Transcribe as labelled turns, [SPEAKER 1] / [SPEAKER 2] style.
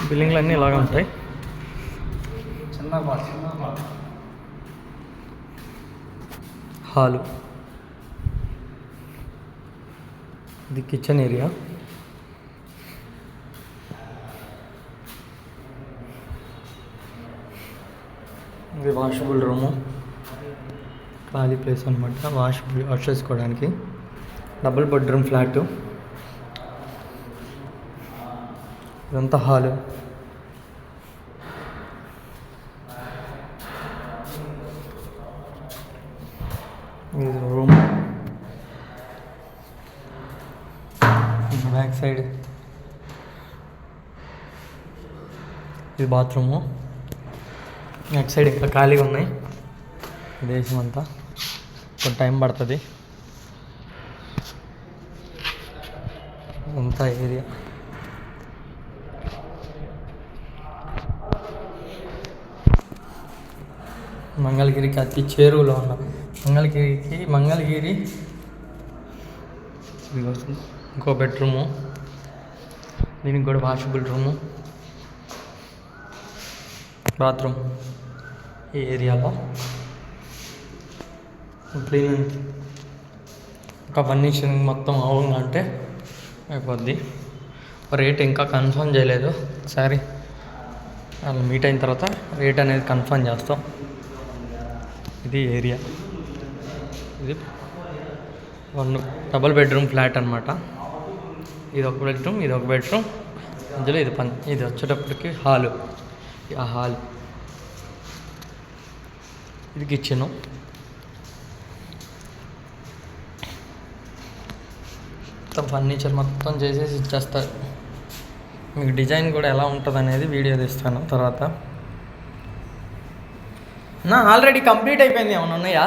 [SPEAKER 1] బిల్డింగ్లు అన్నీ ఇలాగే ఉంటాయి. హాలు, ఇది కిచెన్ ఏరియా. ఇది వాషబుల్ రూము, ఖాళీ ప్లేస్ అనమాట. వాష్ చేసుకోవడానికి. Double bedroom flat. ఇదంతా హాలు. ఇది రూమ్. బ్యాక్ సైడ్ ఇది బాత్రూము. బ్యాక్ సైడ్ ఇక్కడ ఖాళీగా ఉన్నాయి. దేశం అంతా కొంచెం టైం పడుతుంది. అంతా ఏరియా. మంగళగిరికి అతి చేరువలో ఉన్నాం. మంగళగిరి ఇంకో బెడ్రూము. దీనికి కూడా వాషబుల్ రూము, బాత్రూమ్. ఈ ఏరియాలో క్లీన్ ఒక ఫర్నిచరింగ్ మొత్తం అవ్వాలంటే అయిపోద్ది. రేట్ ఇంకా కన్ఫర్మ్ చేయలేదు. ఒకసారి వాళ్ళు మీట్ అయిన తర్వాత రేట్ అనేది కన్ఫర్మ్ చేస్తాం. ఇది ఏరియా. ఇది డబుల్ బెడ్రూమ్ ఫ్లాట్ అనమాట. ఇది ఒక బెడ్రూమ్, ఇది ఒక బెడ్రూమ్, మధ్యలో ఇది వచ్చేటప్పటికి హాలు. ఆ హాల్, ఇది కిచెను. మొత్తం ఫర్నిచర్ మొత్తం చేసేసి ఇచ్చేస్తారు. మీకు డిజైన్ కూడా ఎలా ఉంటుంది అనేది వీడియో తీస్తాను తర్వాత. ఆల్రెడీ కంప్లీట్ అయిపోయింది. ఏమైనా ఉన్నాయా?